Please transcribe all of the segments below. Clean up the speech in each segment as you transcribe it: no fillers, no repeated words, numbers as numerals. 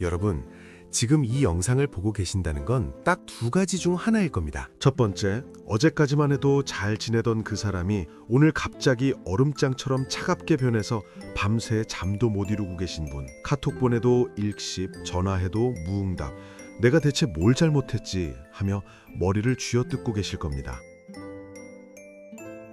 여러분, 지금 이 영상을 보고 계신다는 건 딱 두 가지 중 하나일 겁니다. 첫 번째, 어제까지만 해도 잘 지내던 그 사람이 오늘 갑자기 얼음장처럼 차갑게 변해서 밤새 잠도 못 이루고 계신 분. 카톡 보내도 일십, 전화해도 무응답. 내가 대체 뭘 잘못했지 하며 머리를 쥐어뜯고 계실 겁니다.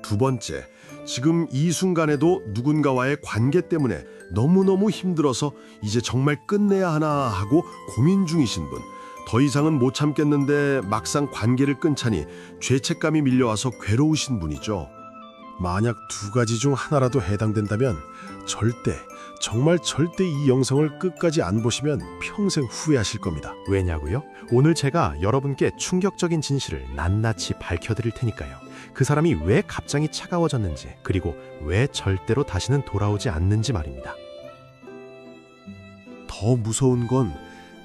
두 번째, 지금 이 순간에도 누군가와의 관계 때문에 너무너무 힘들어서 이제 정말 끝내야 하나 하고 고민 중이신 분. 더 이상은 못 참겠는데 막상 관계를 끊자니 죄책감이 밀려와서 괴로우신 분이죠. 만약 두 가지 중 하나라도 해당된다면 정말 절대 이 영상을 끝까지 안 보시면 평생 후회하실 겁니다. 왜냐고요? 오늘 제가 여러분께 충격적인 진실을 낱낱이 밝혀드릴 테니까요. 그 사람이 왜 갑자기 차가워졌는지, 그리고 왜 절대로 다시는 돌아오지 않는지 말입니다. 더 무서운 건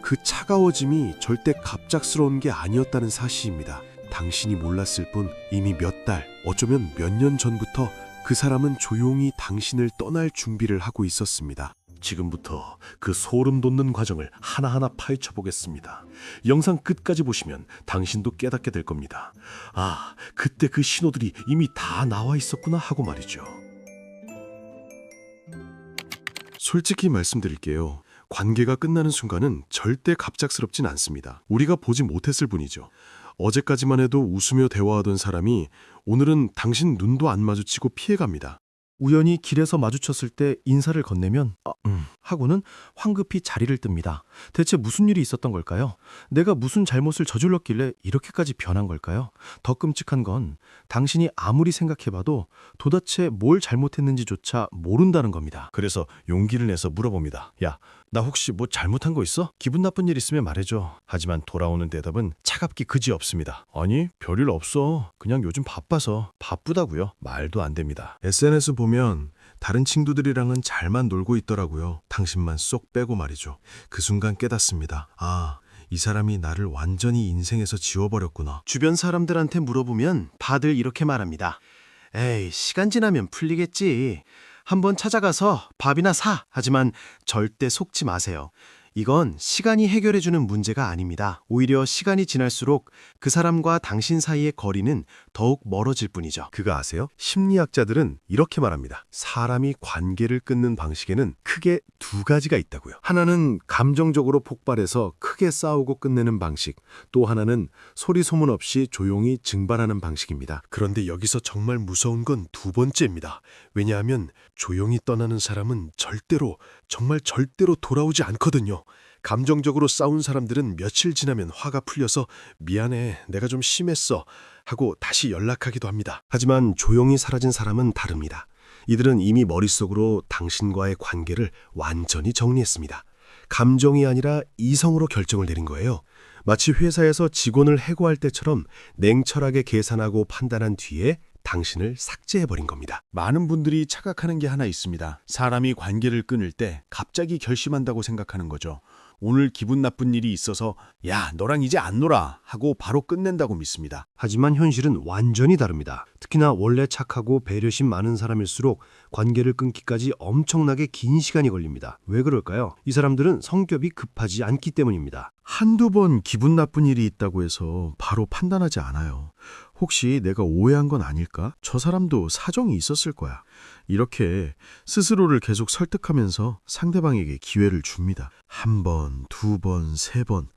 그 차가워짐이 절대 갑작스러운 게 아니었다는 사실입니다. 당신이 몰랐을 뿐 이미 몇 달, 어쩌면 몇 년 전부터 그 사람은 조용히 당신을 떠날 준비를 하고 있었습니다. 지금부터 그 소름 돋는 과정을 하나하나 파헤쳐 보겠습니다. 영상 끝까지 보시면 당신도 깨닫게 될 겁니다. 아, 그때 그 신호들이 이미 다 나와 있었구나 하고 말이죠. 솔직히 말씀드릴게요. 관계가 끝나는 순간은 절대 갑작스럽진 않습니다. 우리가 보지 못했을 뿐이죠. 어제까지만 해도 웃으며 대화하던 사람이 오늘은 당신 눈도 안 마주치고 피해갑니다. 우연히 길에서 마주쳤을 때 인사를 건네면 하고는 황급히 자리를 뜹니다. 대체 무슨 일이 있었던 걸까요? 내가 무슨 잘못을 저질렀길래 이렇게까지 변한 걸까요? 더 끔찍한 건 당신이 아무리 생각해봐도 도대체 뭘 잘못했는지조차 모른다는 겁니다. 그래서 용기를 내서 물어봅니다. 야, 나 혹시 뭐 잘못한 거 있어? 기분 나쁜 일 있으면 말해줘. 하지만 돌아오는 대답은 차갑기 그지 없습니다. 아니, 별일 없어. 그냥 요즘 바빠서. 바쁘다고요? 말도 안 됩니다. SNS 보면 다른 친구들이랑은 잘만 놀고 있더라고요. 당신만 쏙 빼고 말이죠. 그 순간 깨닫습니다. 아, 이 사람이 나를 완전히 인생에서 지워버렸구나. 주변 사람들한테 물어보면 다들 이렇게 말합니다. 에이, 시간 지나면 풀리겠지. 한번 찾아가서 밥이나 사. 하지만 절대 속지 마세요. 이건 시간이 해결해주는 문제가 아닙니다. 오히려 시간이 지날수록 그 사람과 당신 사이의 거리는 더욱 멀어질 뿐이죠. 그거 아세요? 심리학자들은 이렇게 말합니다. 사람이 관계를 끊는 방식에는 크게 두 가지가 있다고요. 하나는 감정적으로 폭발해서 크게 싸우고 끝내는 방식, 또 하나는 소리 소문 없이 조용히 증발하는 방식입니다. 그런데 여기서 정말 무서운 건 두 번째입니다. 왜냐하면 조용히 떠나는 사람은 정말 절대로 돌아오지 않거든요. 감정적으로 싸운 사람들은 며칠 지나면 화가 풀려서 미안해, 내가 좀 심했어 하고 다시 연락하기도 합니다. 하지만 조용히 사라진 사람은 다릅니다. 이들은 이미 머릿속으로 당신과의 관계를 완전히 정리했습니다. 감정이 아니라 이성으로 결정을 내린 거예요. 마치 회사에서 직원을 해고할 때처럼 냉철하게 계산하고 판단한 뒤에 당신을 삭제해버린 겁니다. 많은 분들이 착각하는 게 하나 있습니다. 사람이 관계를 끊을 때 갑자기 결심한다고 생각하는 거죠. 오늘 기분 나쁜 일이 있어서 야, 너랑 이제 안 놀아 하고 바로 끝낸다고 믿습니다. 하지만 현실은 완전히 다릅니다. 특히나 원래 착하고 배려심 많은 사람일수록 관계를 끊기까지 엄청나게 긴 시간이 걸립니다. 왜 그럴까요? 이 사람들은 성격이 급하지 않기 때문입니다. 한두 번 기분 나쁜 일이 있다고 해서 바로 판단하지 않아요. 혹시 내가 오해한 건 아닐까? 저 사람도 사정이 있었을 거야. 이렇게 스스로를 계속 설득하면서 상대방에게 기회를 줍니다. 한 번, 두 번, 세 번,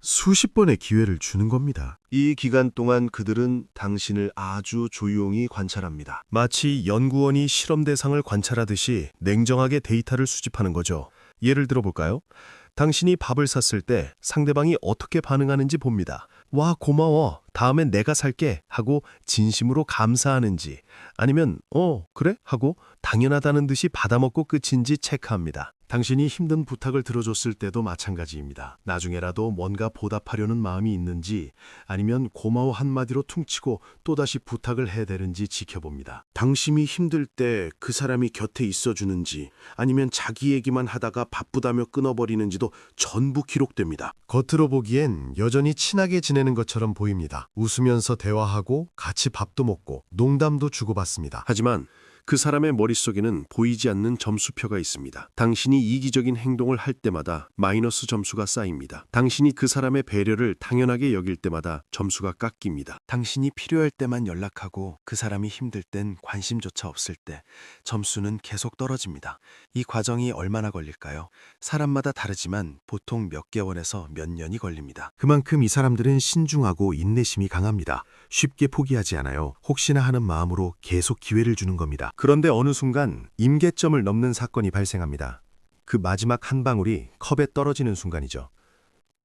수십 번의 기회를 주는 겁니다. 이 기간 동안 그들은 당신을 아주 조용히 관찰합니다. 마치 연구원이 실험 대상을 관찰하듯이 냉정하게 데이터를 수집하는 거죠. 예를 들어볼까요? 당신이 밥을 샀을 때 상대방이 어떻게 반응하는지 봅니다. 와, 고마워. 다음엔 내가 살게 하고 진심으로 감사하는지, 아니면 그래? 하고 당연하다는 듯이 받아먹고 끝인지 체크합니다. 당신이 힘든 부탁을 들어줬을 때도 마찬가지입니다. 나중에라도 뭔가 보답하려는 마음이 있는지, 아니면 고마워 한마디로 퉁치고 또다시 부탁을 해대는지 지켜봅니다. 당신이 힘들 때 그 사람이 곁에 있어주는지, 아니면 자기 얘기만 하다가 바쁘다며 끊어버리는지도 전부 기록됩니다. 겉으로 보기엔 여전히 친하게 지내는 것처럼 보입니다. 웃으면서 대화하고 같이 밥도 먹고 농담도 주고받습니다. 하지만 그 사람의 머릿속에는 보이지 않는 점수표가 있습니다. 당신이 이기적인 행동을 할 때마다 마이너스 점수가 쌓입니다. 당신이 그 사람의 배려를 당연하게 여길 때마다 점수가 깎입니다. 당신이 필요할 때만 연락하고 그 사람이 힘들 땐 관심조차 없을 때 점수는 계속 떨어집니다. 이 과정이 얼마나 걸릴까요? 사람마다 다르지만 보통 몇 개월에서 몇 년이 걸립니다. 그만큼 이 사람들은 신중하고 인내심이 강합니다. 쉽게 포기하지 않아요. 혹시나 하는 마음으로 계속 기회를 주는 겁니다. 그런데 어느 순간 임계점을 넘는 사건이 발생합니다. 그 마지막 한 방울이 컵에 떨어지는 순간이죠.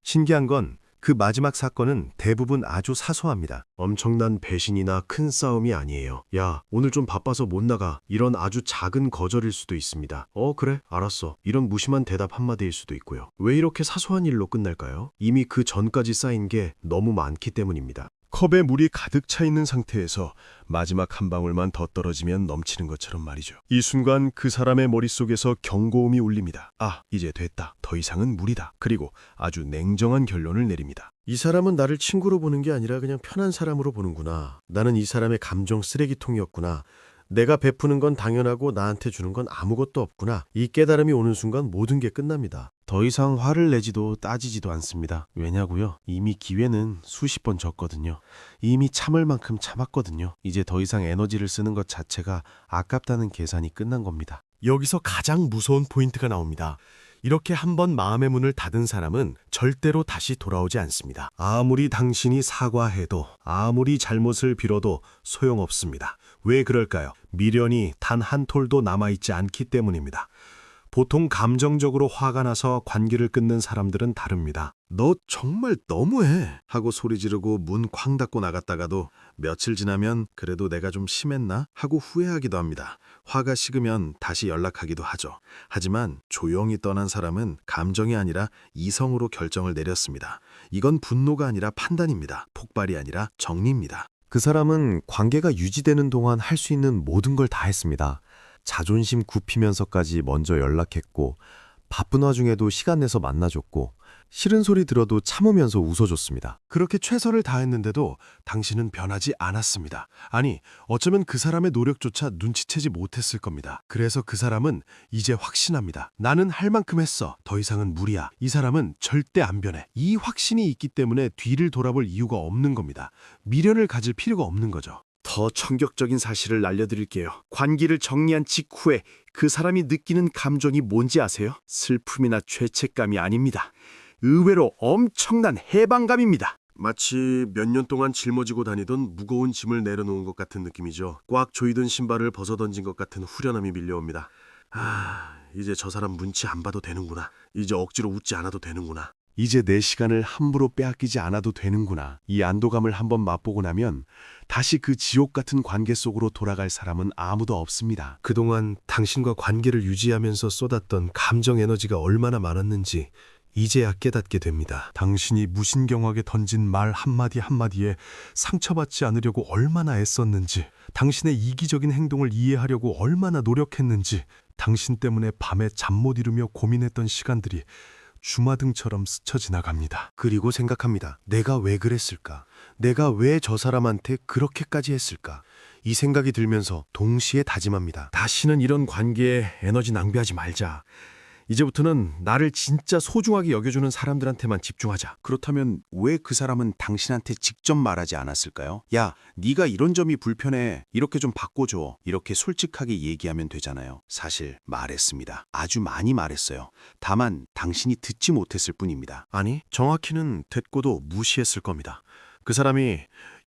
신기한 건 그 마지막 사건은 대부분 아주 사소합니다. 엄청난 배신이나 큰 싸움이 아니에요. 야, 오늘 좀 바빠서 못 나가. 이런 아주 작은 거절일 수도 있습니다. 그래, 알았어. 이런 무심한 대답 한마디일 수도 있고요. 왜 이렇게 사소한 일로 끝날까요? 이미 그 전까지 쌓인 게 너무 많기 때문입니다. 컵에 물이 가득 차 있는 상태에서 마지막 한 방울만 더 떨어지면 넘치는 것처럼 말이죠. 이 순간 그 사람의 머릿속에서 경고음이 울립니다. 아, 이제 됐다. 더 이상은 무리다. 그리고 아주 냉정한 결론을 내립니다. 이 사람은 나를 친구로 보는 게 아니라 그냥 편한 사람으로 보는구나. 나는 이 사람의 감정 쓰레기통이었구나. 내가 베푸는 건 당연하고 나한테 주는 건 아무것도 없구나. 이 깨달음이 오는 순간 모든 게 끝납니다. 더 이상 화를 내지도 따지지도 않습니다. 왜냐고요? 이미 기회는 수십 번 졌거든요. 이미 참을 만큼 참았거든요. 이제 더 이상 에너지를 쓰는 것 자체가 아깝다는 계산이 끝난 겁니다. 여기서 가장 무서운 포인트가 나옵니다. 이렇게 한번 마음의 문을 닫은 사람은 절대로 다시 돌아오지 않습니다. 아무리 당신이 사과해도 아무리 잘못을 빌어도 소용없습니다. 왜 그럴까요? 미련이 단 한 톨도 남아있지 않기 때문입니다. 보통 감정적으로 화가 나서 관계를 끊는 사람들은 다릅니다. 너 정말 너무해 하고 소리 지르고 문 쾅 닫고 나갔다가도 며칠 지나면 그래도 내가 좀 심했나 하고 후회하기도 합니다. 화가 식으면 다시 연락하기도 하죠. 하지만 조용히 떠난 사람은 감정이 아니라 이성으로 결정을 내렸습니다. 이건 분노가 아니라 판단입니다. 폭발이 아니라 정리입니다. 그 사람은 관계가 유지되는 동안 할 수 있는 모든 걸 다 했습니다. 자존심 굽히면서까지 먼저 연락했고 바쁜 와중에도 시간 내서 만나줬고 싫은 소리 들어도 참으면서 웃어줬습니다. 그렇게 최선을 다했는데도 당신은 변하지 않았습니다. 아니, 어쩌면 그 사람의 노력조차 눈치채지 못했을 겁니다. 그래서 그 사람은 이제 확신합니다. 나는 할 만큼 했어. 더 이상은 무리야. 이 사람은 절대 안 변해. 이 확신이 있기 때문에 뒤를 돌아볼 이유가 없는 겁니다. 미련을 가질 필요가 없는 거죠. 더 충격적인 사실을 알려드릴게요. 관계를 정리한 직후에 그 사람이 느끼는 감정이 뭔지 아세요? 슬픔이나 죄책감이 아닙니다. 의외로 엄청난 해방감입니다. 마치 몇 년 동안 짊어지고 다니던 무거운 짐을 내려놓은 것 같은 느낌이죠. 꽉 조이던 신발을 벗어던진 것 같은 후련함이 밀려옵니다. 이제 저 사람 눈치 안 봐도 되는구나. 이제 억지로 웃지 않아도 되는구나. 이제 내 시간을 함부로 빼앗기지 않아도 되는구나. 이 안도감을 한번 맛보고 나면 다시 그 지옥 같은 관계 속으로 돌아갈 사람은 아무도 없습니다. 그동안 당신과 관계를 유지하면서 쏟았던 감정 에너지가 얼마나 많았는지 이제야 깨닫게 됩니다. 당신이 무신경하게 던진 말 한마디 한마디에 상처받지 않으려고 얼마나 애썼는지, 당신의 이기적인 행동을 이해하려고 얼마나 노력했는지, 당신 때문에 밤에 잠 못 이루며 고민했던 시간들이 주마등처럼 스쳐 지나갑니다. 그리고 생각합니다. 내가 왜 그랬을까? 내가 왜 저 사람한테 그렇게까지 했을까? 이 생각이 들면서 동시에 다짐합니다. 다시는 이런 관계에 에너지 낭비하지 말자. 이제부터는 나를 진짜 소중하게 여겨주는 사람들한테만 집중하자. 그렇다면 왜 그 사람은 당신한테 직접 말하지 않았을까요? 야, 네가 이런 점이 불편해. 이렇게 좀 바꿔줘. 이렇게 솔직하게 얘기하면 되잖아요. 사실 말했습니다. 아주 많이 말했어요. 다만 당신이 듣지 못했을 뿐입니다. 아니, 정확히는 됐고도 무시했을 겁니다. 그 사람이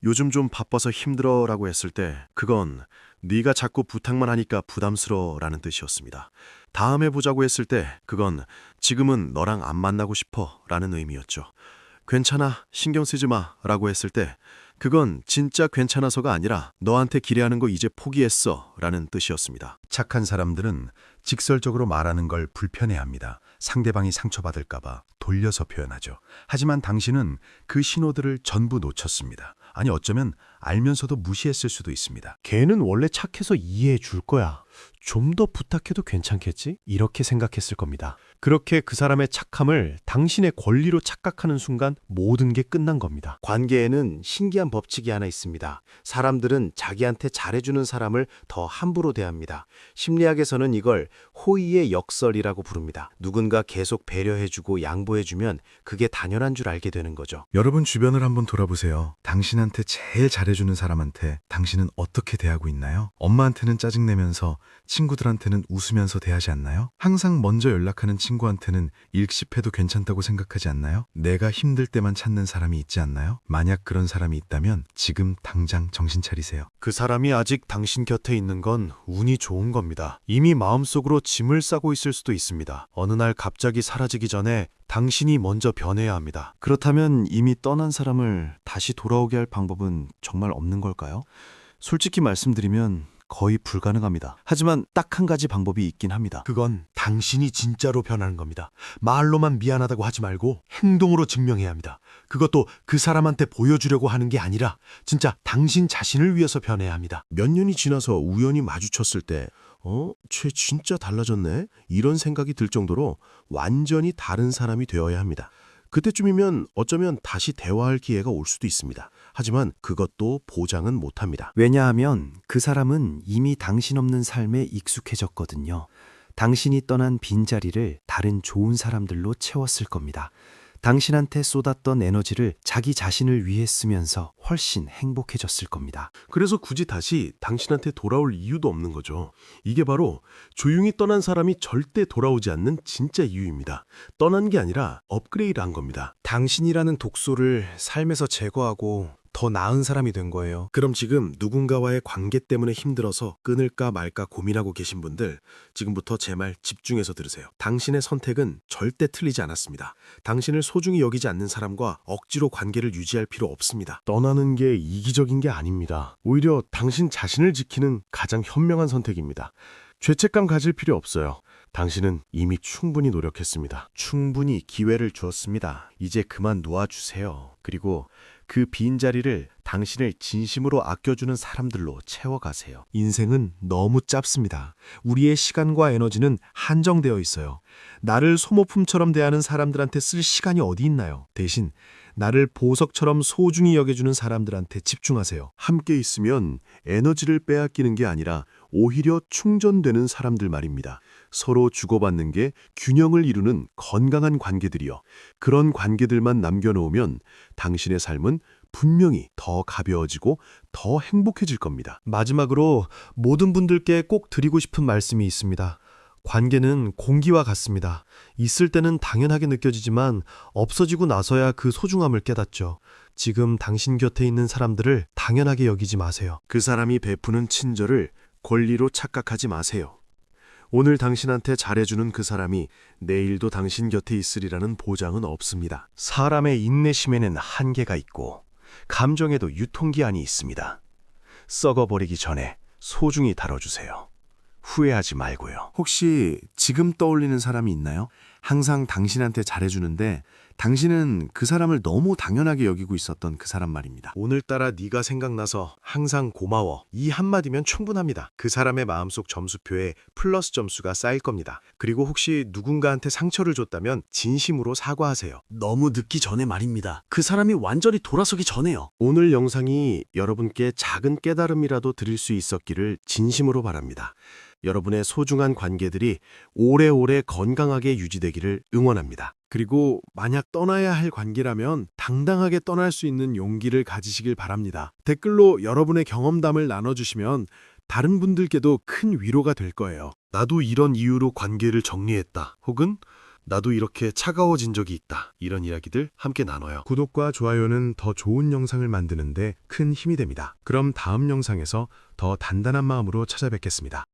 요즘 좀 바빠서 힘들어라고 했을 때 그건 네가 자꾸 부탁만 하니까 부담스러워라는 뜻이었습니다. 다음에 보자고 했을 때 그건 지금은 너랑 안 만나고 싶어라는 의미였죠. 괜찮아, 신경 쓰지 마라고 했을 때 그건 진짜 괜찮아서가 아니라 너한테 기대하는 거 이제 포기했어라는 뜻이었습니다. 착한 사람들은 직설적으로 말하는 걸 불편해합니다. 상대방이 상처받을까봐 돌려서 표현하죠. 하지만 당신은 그 신호들을 전부 놓쳤습니다. 아니, 어쩌면 알면서도 무시했을 수도 있습니다. 걔는 원래 착해서 이해해 줄 거야. 좀 더 부탁해도 괜찮겠지? 이렇게 생각했을 겁니다. 그렇게 그 사람의 착함을 당신의 권리로 착각하는 순간 모든 게 끝난 겁니다. 관계에는 신기한 법칙이 하나 있습니다. 사람들은 자기한테 잘해주는 사람을 더 함부로 대합니다. 심리학에서는 이걸 호의의 역설이라고 부릅니다. 누군가 계속 배려해주고 양보해주면 그게 당연한 줄 알게 되는 거죠. 여러분 주변을 한번 돌아보세요. 당신한테 제일 잘해주는 사람한테 당신은 어떻게 대하고 있나요? 엄마한테는 짜증내면서 친구들한테는 웃으면서 대하지 않나요? 항상 먼저 연락하는 친구한테는 일십해도 괜찮다고 생각하지 않나요? 내가 힘들 때만 찾는 사람이 있지 않나요? 만약 그런 사람이 있다면 지금 당장 정신 차리세요. 그 사람이 아직 당신 곁에 있는 건 운이 좋은 겁니다. 이미 마음속으로 짐을 싸고 있을 수도 있습니다. 어느 날 갑자기 사라지기 전에 당신이 먼저 변해야 합니다. 그렇다면 이미 떠난 사람을 다시 돌아오게 할 방법은 정말 없는 걸까요? 솔직히 말씀드리면 거의 불가능합니다. 하지만 딱 한 가지 방법이 있긴 합니다. 그건 당신이 진짜로 변하는 겁니다. 말로만 미안하다고 하지 말고 행동으로 증명해야 합니다. 그것도 그 사람한테 보여주려고 하는 게 아니라 진짜 당신 자신을 위해서 변해야 합니다. 몇 년이 지나서 우연히 마주쳤을 때 쟤 진짜 달라졌네? 이런 생각이 들 정도로 완전히 다른 사람이 되어야 합니다. 그때쯤이면 어쩌면 다시 대화할 기회가 올 수도 있습니다. 하지만 그것도 보장은 못합니다. 왜냐하면 그 사람은 이미 당신 없는 삶에 익숙해졌거든요. 당신이 떠난 빈자리를 다른 좋은 사람들로 채웠을 겁니다. 당신한테 쏟았던 에너지를 자기 자신을 위해 쓰면서 훨씬 행복해졌을 겁니다. 그래서 굳이 다시 당신한테 돌아올 이유도 없는 거죠. 이게 바로 조용히 떠난 사람이 절대 돌아오지 않는 진짜 이유입니다. 떠난 게 아니라 업그레이드한 겁니다. 당신이라는 독소를 삶에서 제거하고 더 나은 사람이 된 거예요. 그럼 지금 누군가와의 관계 때문에 힘들어서 끊을까 말까 고민하고 계신 분들, 지금부터 제 말 집중해서 들으세요. 당신의 선택은 절대 틀리지 않았습니다. 당신을 소중히 여기지 않는 사람과 억지로 관계를 유지할 필요 없습니다. 떠나는 게 이기적인 게 아닙니다. 오히려 당신 자신을 지키는 가장 현명한 선택입니다. 죄책감 가질 필요 없어요. 당신은 이미 충분히 노력했습니다. 충분히 기회를 주었습니다. 이제 그만 놓아주세요. 그리고 그 빈자리를 당신을 진심으로 아껴주는 사람들로 채워가세요. 인생은 너무 짧습니다. 우리의 시간과 에너지는 한정되어 있어요. 나를 소모품처럼 대하는 사람들한테 쓸 시간이 어디 있나요? 대신 나를 보석처럼 소중히 여겨주는 사람들한테 집중하세요. 함께 있으면 에너지를 빼앗기는 게 아니라 오히려 충전되는 사람들 말입니다. 서로 주고받는 게 균형을 이루는 건강한 관계들이요. 그런 관계들만 남겨놓으면 당신의 삶은 분명히 더 가벼워지고 더 행복해질 겁니다. 마지막으로 모든 분들께 꼭 드리고 싶은 말씀이 있습니다. 관계는 공기와 같습니다. 있을 때는 당연하게 느껴지지만 없어지고 나서야 그 소중함을 깨닫죠. 지금 당신 곁에 있는 사람들을 당연하게 여기지 마세요. 그 사람이 베푸는 친절을 권리로 착각하지 마세요. 오늘 당신한테 잘해주는 그 사람이 내일도 당신 곁에 있으리라는 보장은 없습니다. 사람의 인내심에는 한계가 있고 감정에도 유통기한이 있습니다. 썩어버리기 전에 소중히 다뤄주세요. 후회하지 말고요. 혹시 지금 떠올리는 사람이 있나요? 항상 당신한테 잘해주는데 당신은 그 사람을 너무 당연하게 여기고 있었던 그 사람 말입니다. 오늘따라 네가 생각나서 항상 고마워. 이 한마디면 충분합니다. 그 사람의 마음속 점수표에 플러스 점수가 쌓일 겁니다. 그리고 혹시 누군가한테 상처를 줬다면 진심으로 사과하세요. 너무 늦기 전에 말입니다. 그 사람이 완전히 돌아서기 전에요. 오늘 영상이 여러분께 작은 깨달음이라도 드릴 수 있었기를 진심으로 바랍니다. 여러분의 소중한 관계들이 오래오래 건강하게 유지되기를 응원합니다. 그리고 만약 떠나야 할 관계라면 당당하게 떠날 수 있는 용기를 가지시길 바랍니다. 댓글로 여러분의 경험담을 나눠주시면 다른 분들께도 큰 위로가 될 거예요. 나도 이런 이유로 관계를 정리했다. 혹은 나도 이렇게 차가워진 적이 있다. 이런 이야기들 함께 나눠요. 구독과 좋아요는 더 좋은 영상을 만드는데 큰 힘이 됩니다. 그럼 다음 영상에서 더 단단한 마음으로 찾아뵙겠습니다.